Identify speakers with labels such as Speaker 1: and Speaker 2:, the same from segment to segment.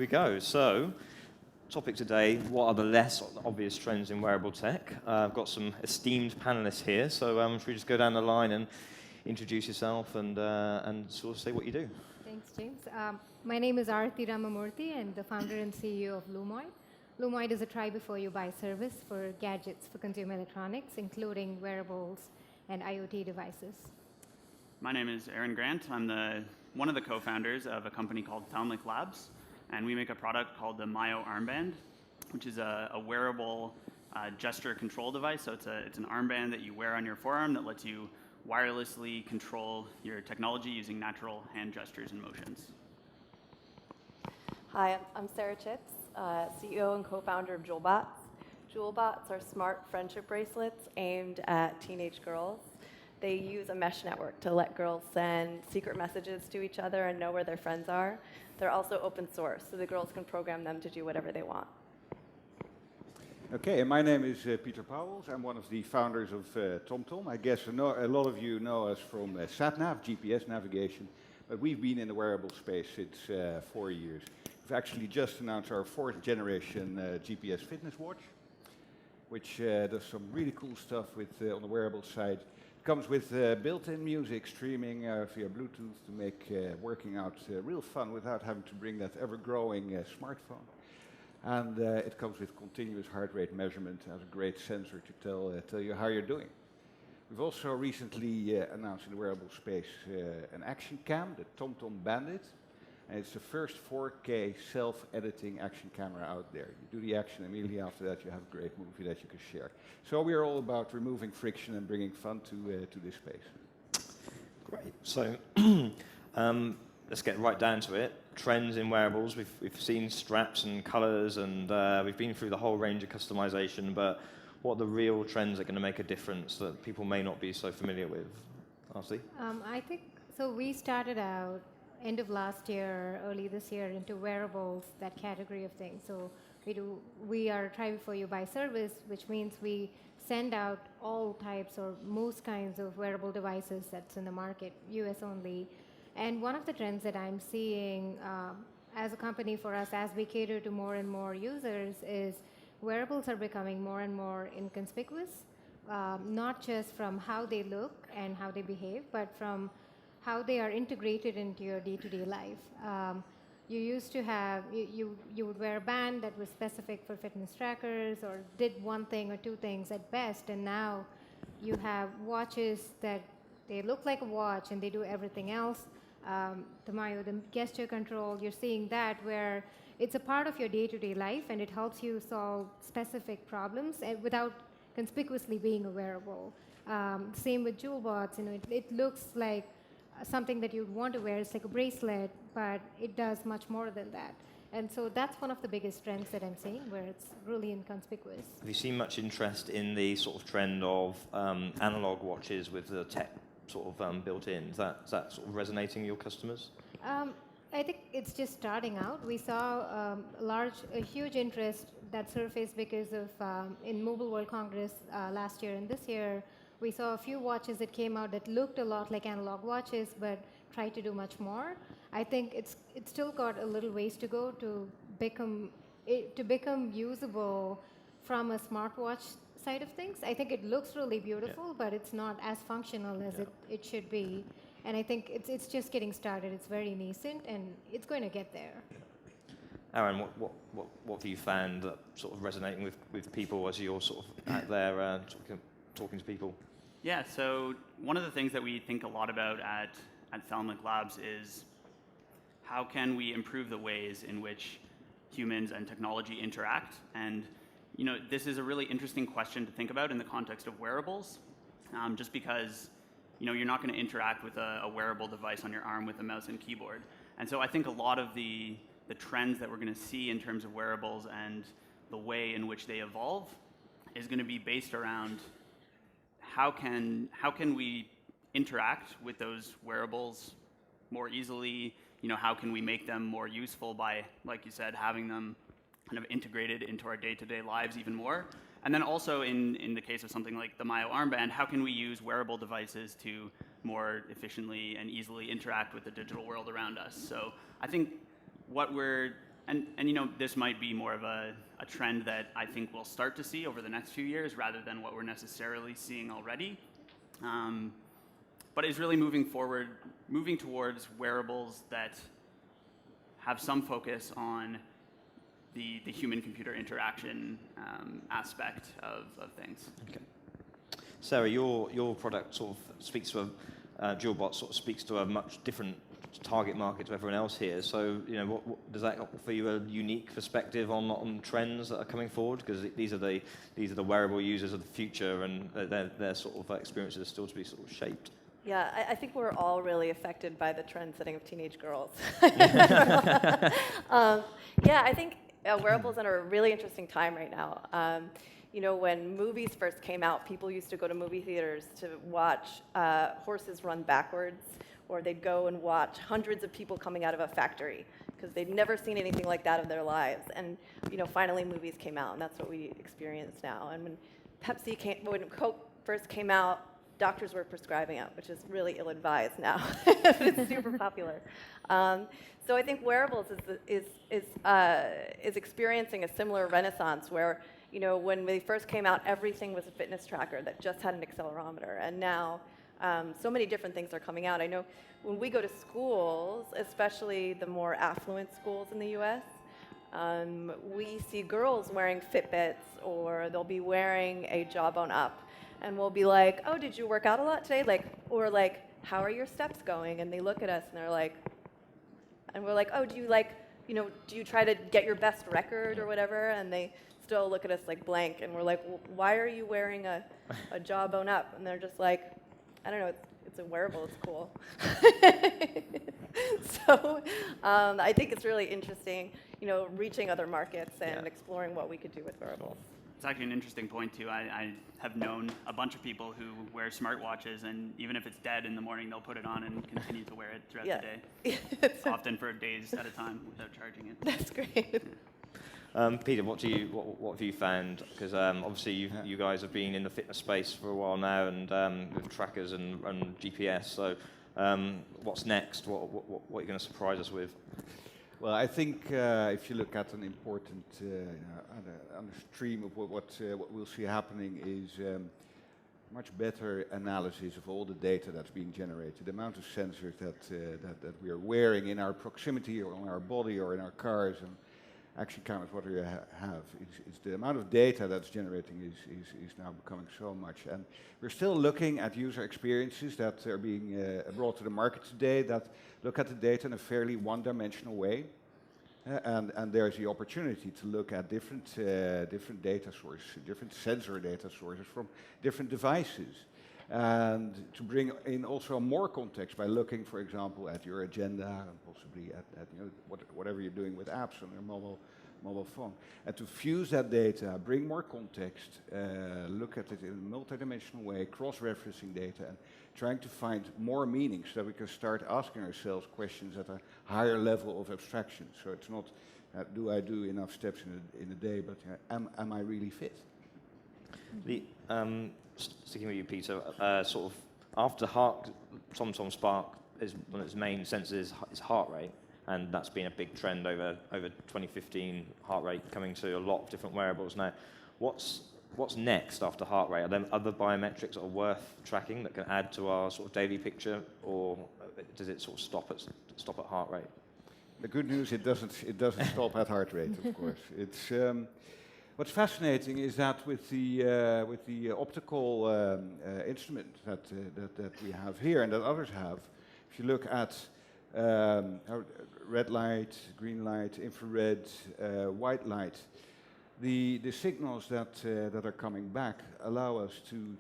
Speaker 1: we go. So, topic today, what are the less obvious trends in wearable tech? I've got some esteemed panelists here, so should we just go down the line and introduce yourself and sort of say what you do?
Speaker 2: Thanks, James. My name is Arati Ramamurthy. I'm the founder and CEO of Lumoid. Lumoid is a try-before-you-buy service for gadgets for consumer electronics, including wearables and IoT devices.
Speaker 3: My name is Aaron Grant. I'm one of the co-founders of a company called Thalmic Labs, and we make a product called the Mayo armband, which is a wearable gesture control device. So it's an armband that you wear on your forearm that lets you wirelessly control your technology using natural hand gestures and motions.
Speaker 4: Hi, I'm Sarah Chips, CEO and co-founder of JewelBots. JewelBots are smart friendship bracelets aimed at teenage girls. They use a mesh network to let girls send secret messages to each other and know where their friends are. They're also open source, so the girls can program them to do whatever they want.
Speaker 5: Okay, my name is Peter Pauwels. I'm one of the founders of TomTom. I guess a lot of you know us from SatNav, GPS navigation, but we've been in the wearable space since 4 years. We've actually just announced our 4th generation GPS fitness watch, which does some really cool stuff on the wearable side. Comes with built-in music streaming via Bluetooth to make working out real fun without having to bring that ever-growing smartphone. And it comes with continuous heart rate measurement, has a great sensor to tell you how you're doing. We've also recently announced in the wearable space an action cam, the TomTom Bandit. And it's the first 4K self-editing action camera out there. You do the action, immediately after that you have a great movie that you can share. So we are all about removing friction and bringing fun to this space.
Speaker 1: Great. So let's get right down to it. Trends in wearables. We've seen straps and colors, and we've been through the whole range of customization, but what are the real trends that are going to make a difference that people may not be so familiar with? Arti?
Speaker 2: I think, so we started out end of last year, early this year, into wearables, that category of things. So we are a try-before-you-buy service, which means we send out all types or most kinds of wearable devices that's in the market, US only. And one of the trends that I'm seeing as a company for us, as we cater to more and more users, is wearables are becoming more and more inconspicuous, not just from how they look and how they behave, but from how they are integrated into your day-to-day life. You used to have, you would wear a band that was specific for fitness trackers or did one thing or two things at best, and now you have watches that they look like a watch and they do everything else. The Mayo, the gesture control, you're seeing that where it's a part of your day-to-day life and it helps you solve specific problems without conspicuously being a wearable. Same with JewelBots, it looks like something that you'd want to wear. It's like a bracelet, but it does much more than that. And so that's one of the biggest trends that I'm seeing, where it's really inconspicuous.
Speaker 1: Have you seen much interest in the sort of trend of analog watches with the tech sort of built in? Is that sort of resonating with your customers?
Speaker 2: I think it's just starting out. We saw a huge interest that surfaced because of in Mobile World Congress last year and this year. We saw a few watches that came out that looked a lot like analog watches, but tried to do much more. I think it's still got a little ways to go to become usable from a smartwatch side of things. I think it looks really beautiful, but it's not as functional as it should be. And I think it's just getting started. It's very nascent, and it's going to get there.
Speaker 1: Aaron, what have you found that sort of resonating with people as you're sort of out there talking to people?
Speaker 3: Yeah, so one of the things that we think a lot about at Thalmic Labs is how can we improve the ways in which humans and technology interact. And this is a really interesting question to think about in the context of wearables, just because you're not going to interact with a wearable device on your arm with a mouse and keyboard. And so I think a lot of the trends that we're going to see in terms of wearables and the way in which they evolve is going to be based around how can we interact with those wearables more easily? How can we make them more useful by, like you said, having them kind of integrated into our day-to-day lives even more? And then also in the case of something like the Mayo armband, how can we use wearable devices to more efficiently and easily interact with the digital world around us? So I think what we're And this might be more of a trend that I think we'll start to see over the next few years rather than what we're necessarily seeing already. But it's really moving towards wearables that have some focus on the human-computer interaction aspect of things.
Speaker 1: Okay. Sarah, your product sort of speaks to DualBot sort of speaks to a much different target market to everyone else here. So, what does that offer you a unique perspective on trends that are coming forward? Because these are the wearable users of the future, and their sort of experiences are still to be sort of shaped.
Speaker 4: Yeah, I think we're all really affected by the trend setting of teenage girls. Yeah, I think wearables are a really interesting time right now. When movies first came out, people used to go to movie theaters to watch horses run backwards, or they'd go and watch hundreds of people coming out of a factory because they'd never seen anything like that in their lives. And finally movies came out, and that's what we experience now. And when Coke first came out, doctors were prescribing it, which is really ill-advised now. It's super popular. So I think wearables is experiencing a similar renaissance where, when they first came out, everything was a fitness tracker that just had an accelerometer. And now so many different things are coming out. I know when we go to schools, especially the more affluent schools in the US, we see girls wearing Fitbits, or they'll be wearing a Jawbone Up. And we'll be like, oh, did you work out a lot today? Or how are your steps going? And they look at us and they're like, and we're like, oh, do you try to get your best record or whatever? And they still look at us like blank. And we're like, well, why are you wearing a Jawbone Up? And they're just like, I don't know, it's a wearable, it's cool. So I think it's really interesting, reaching other markets and exploring what we could do with wearables.
Speaker 3: It's actually an interesting point, too. I have known a bunch of people who wear smartwatches, and even if it's dead in the morning, they'll put it on and continue to wear it throughout the day, often for days at a time without charging it.
Speaker 4: That's great.
Speaker 1: Peter, what have you found? Because obviously you guys have been in the fitness space for a while now, and with trackers and GPS. So what's next? What are you going to surprise us with?
Speaker 5: Well, I think if you look at an important on the stream of what we'll see happening is much better analysis of all the data that's being generated. The amount of sensors that we are wearing in our proximity or on our body or in our cars, and actually kind of what we have. It's the amount of data that's generating is now becoming so much. And we're still looking at user experiences that are being brought to the market today that look at the data in a fairly one-dimensional way. And there's the opportunity to look at different data sources, different sensor data sources from different devices. And to bring in also more context by looking, for example, at your agenda and possibly at whatever you're doing with apps on your mobile phone. And to fuse that data, bring more context, look at it in a multidimensional way, cross-referencing data, and trying to find more meaning so that we can start asking ourselves questions at a higher level of abstraction. So it's not, do I do enough steps in a day, but am I really fit?
Speaker 1: Sticking with you, Peter, sort of after TomTom Spark is one of its main sensors is heart rate, and that's been a big trend over 2015. Heart rate coming to a lot of different wearables now. What's next after heart rate? Are there other biometrics that are worth tracking that can add to our sort of daily picture, or does it sort of stop at heart rate?
Speaker 5: The good news, it doesn't stop at heart rate, of course. It's what's fascinating is that with the optical instrument that we have here and that others have, if you look at red light, green light, infrared, white light, the signals that are coming back allow us to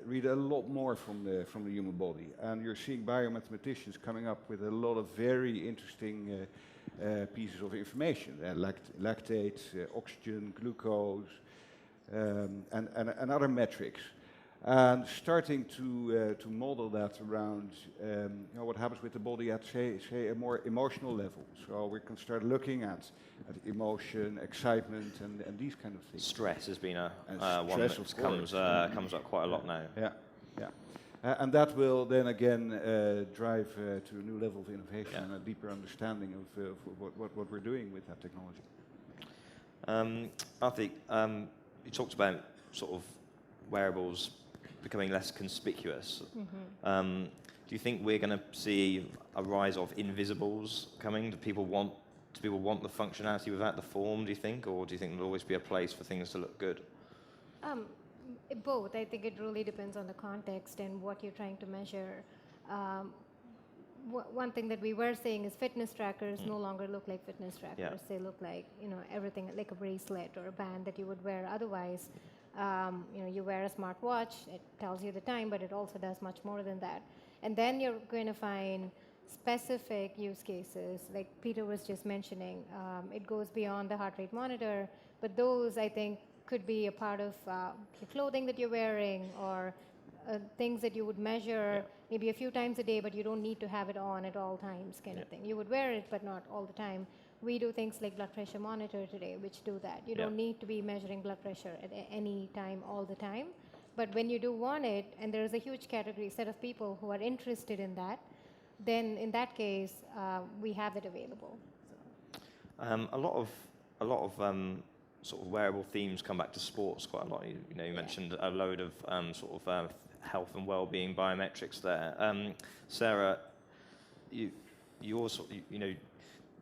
Speaker 5: read a lot more from the human body, and you're seeing biomathematicians coming up with a lot of very interesting pieces of information, lactate, oxygen, glucose, and other metrics, and starting to model that around what happens with the body at say a more emotional level. So we can start looking at emotion, excitement, and these kind of things.
Speaker 1: Stress has been one that comes up quite a lot now.
Speaker 5: Yeah, And that will then again drive to a new level of innovation
Speaker 1: Yeah.
Speaker 5: and a deeper understanding of what we're doing with that technology.
Speaker 1: I think you talked about sort of wearables becoming less conspicuous. Do you think we're going to see a rise of invisibles coming? Do people want the functionality without the form, do you think? Or do you think there'll always be a place for things to look good?
Speaker 2: Both. I think it really depends on the context and what you're trying to measure. One thing that we were saying is fitness trackers no longer look like fitness trackers.
Speaker 1: Yeah.
Speaker 2: They look like, everything like a bracelet or a band that you would wear otherwise. You wear a smartwatch, it tells you the time, but it also does much more than that. And then you're going to find specific use cases, like Peter was just mentioning. It goes beyond the heart rate monitor, but those, I think, could be a part of the clothing that you're wearing or things that you would measure maybe a few times a day, but you don't need to have it on at all times kind of thing. You would wear it, but not all the time. We do things like blood pressure monitor today, which do that. You don't need to be measuring blood pressure at any time all the time. But when you do want it, and there is a huge category set of people who are interested in that, then in that case, we have it available.
Speaker 1: A lot of sort of wearable themes come back to sports quite a lot. You mentioned a load of sort of health and well-being biometrics there. Sarah, you also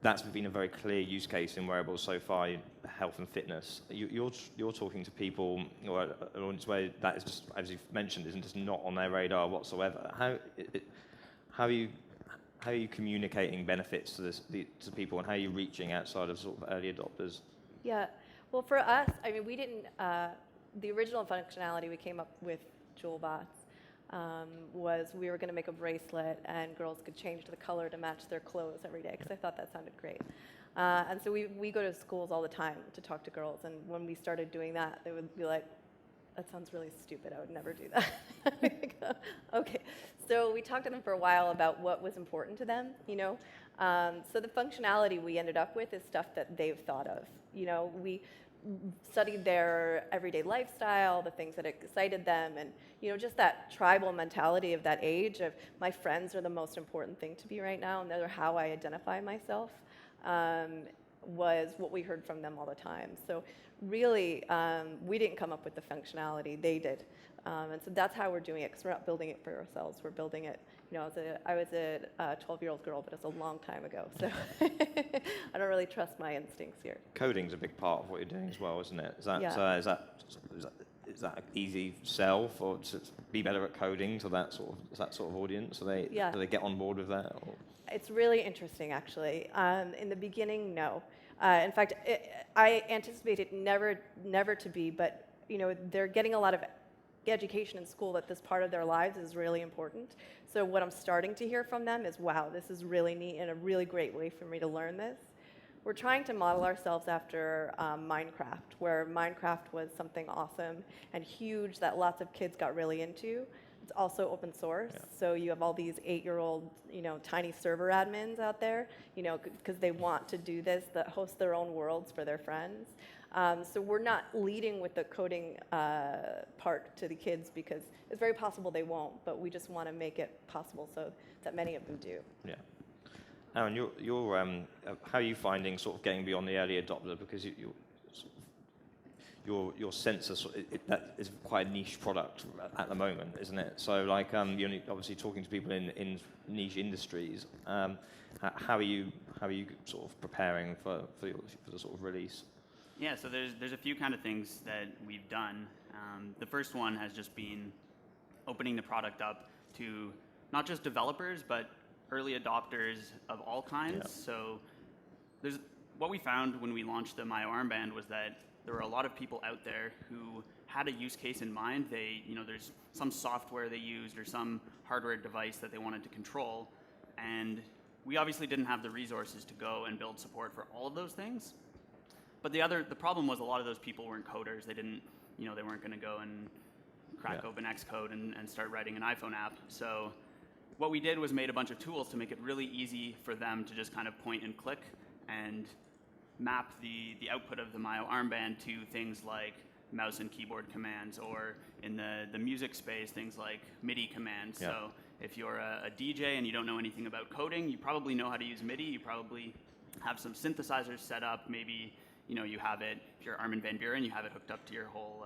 Speaker 1: that's been a very clear use case in wearables so far, health and fitness. You're talking to people or an audience where that is just, as you've mentioned, isn't just not on their radar whatsoever. How are you communicating benefits to people, and how are you reaching outside of sort of early adopters?
Speaker 4: Yeah. Well, for us, I mean, we didn't. The original functionality we came up with, JewelBots, was we were going to make a bracelet, and girls could change the color to match their clothes every day, because I thought that sounded great. And so we go to schools all the time to talk to girls, and when we started doing that, they would be like, "That sounds really stupid. I would never do that." Okay. So we talked to them for a while about what was important to them, So the functionality we ended up with is stuff that they've thought of. We studied their everyday lifestyle, the things that excited them, and just that tribal mentality of that age of my friends are the most important thing to me right now, and they're how I identify myself, was what we heard from them all the time. So really, we didn't come up with the functionality, they did. And so that's how we're doing it, because we're not building it for ourselves. We're building it, I was a 12-year-old girl, but it's a long time ago. So I don't really trust my instincts here.
Speaker 1: Coding's a big part of what you're doing as well, isn't it? Is that is that an easy sell for to be better at coding to that sort of audience? Do they get on board with that? Or?
Speaker 4: It's really interesting, actually. In the beginning, no. In fact, I anticipated never to be, but they're getting a lot of education in school that this part of their lives is really important. So what I'm starting to hear from them is, wow, this is really neat and a really great way for me to learn this. We're trying to model ourselves after Minecraft, where Minecraft was something awesome and huge that lots of kids got really into. It's also open source, so you have all these 8-year-old, tiny server admins out there, because they want to do this, that host their own worlds for their friends. So we're not leading with the coding part to the kids, because it's very possible they won't, but we just want to make it possible so that many of them do.
Speaker 1: Yeah. Aaron, how are you finding sort of getting beyond the early adopter? Because your sensor, that is quite a niche product at the moment, isn't it? So you're obviously talking to people in niche industries. How are you sort of preparing for the sort of release?
Speaker 3: Yeah, so there's a few kind of things that we've done. The first one has just been opening the product up to not just developers, but early adopters of all kinds. Yeah. So what we found when we launched the Myo armband was that there were a lot of people out there who had a use case in mind. There's some software they used or some hardware device that they wanted to control, and we obviously didn't have the resources to go and build support for all of those things. But the problem was a lot of those people weren't coders. They didn't, they weren't going to go and crack open Xcode and start writing an iPhone app. So what we did was made a bunch of tools to make it really easy for them to just kind of point and click and map the output of the Myo armband to things like mouse and keyboard commands, or in the music space, things like MIDI commands.
Speaker 1: Yeah.
Speaker 3: So if you're a DJ and you don't know anything about coding, you probably know how to use MIDI. You probably have some synthesizers set up. Maybe you have it, if you're Armin van Buuren, you have it hooked up to your whole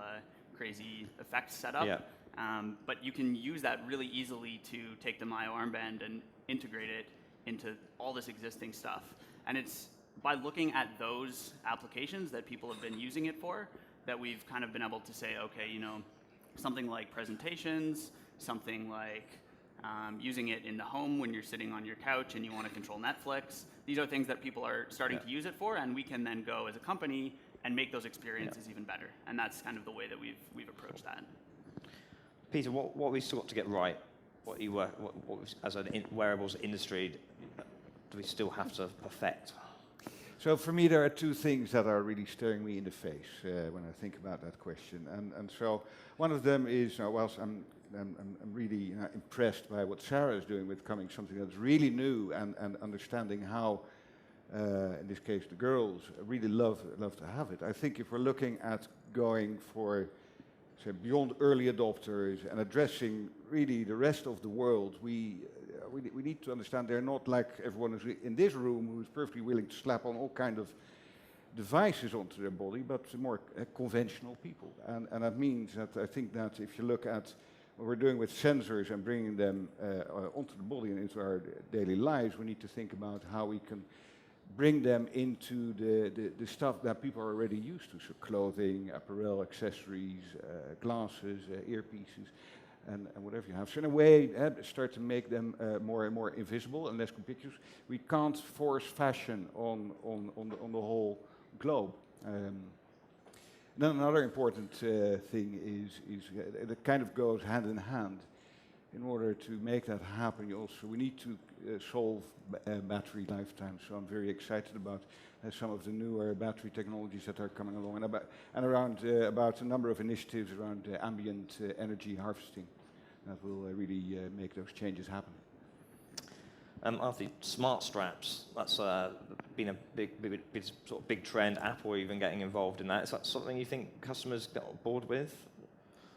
Speaker 3: crazy effects setup.
Speaker 1: Yeah.
Speaker 3: But you can use that really easily to take the Myo armband and integrate it into all this existing stuff. And it's by looking at those applications that people have been using it for that we've kind of been able to say, okay, something like presentations, something like using it in the home when you're sitting on your couch and you want to control Netflix. These are things that people are starting to use it for, and we can then go as a company and make those experiences even better. And that's kind of the way that we've approached that.
Speaker 1: Peter, what we still got to get right? As a wearables industry, do we still have to perfect?
Speaker 5: So for me, there are two things that are really staring me in the face when I think about that question. And so one of them is, whilst I'm really impressed by what Sarah is doing with coming something that's really new and understanding how, in this case, the girls really love to have it. I think if we're looking at going for, say, beyond early adopters and addressing really the rest of the world, we need to understand they're not like everyone is in this room who is perfectly willing to slap on all kind of devices onto their body, but more conventional people. And that means that I think that if you look at what we're doing with sensors and bringing them onto the body and into our daily lives, we need to think about how we can bring them into the stuff that people are already used to, so clothing, apparel, accessories, glasses, earpieces, and whatever you have. So in a way, start to make them more and more invisible and less conspicuous. We can't force fashion on the whole globe. Then another important thing is that kind of goes hand in hand. In order to make that happen, we need to solve battery lifetime. So I'm very excited about some of the newer battery technologies that are coming along, and around about a number of initiatives around ambient energy harvesting that will really make those changes happen.
Speaker 1: Arthur, smart straps, that's been a big trend. Apple even getting involved in that. Is that something you think customers get on board with?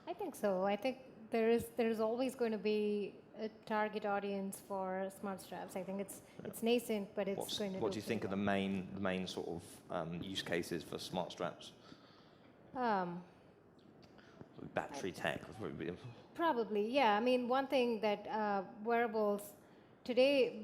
Speaker 2: I think so. I think there's always going to be a target audience for smart straps. I think it's nascent, but it's going to.
Speaker 1: What do you think are the main sort of use cases for smart straps? Battery tech.
Speaker 2: Probably, yeah. I mean, one thing that wearables today,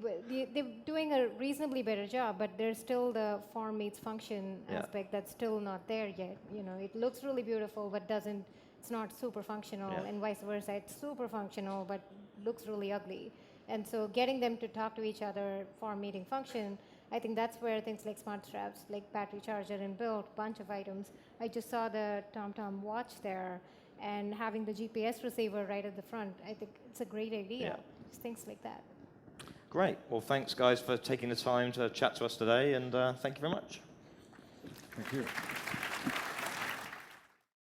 Speaker 2: they're doing a reasonably better job, but there's still the form meets function aspect that's still not there yet. It looks really beautiful, but it's not super functional, and vice versa. It's super functional, but looks really ugly. And so getting them to talk to each other, form meeting function, I think that's where things like smart straps, like battery charger and built, bunch of items. I just saw the TomTom watch there, and having the GPS receiver right at the front, I think it's a great idea. Just things like that.
Speaker 1: Great. Well, thanks, guys, for taking the time to chat to us today, and thank you very much.
Speaker 5: Thank you.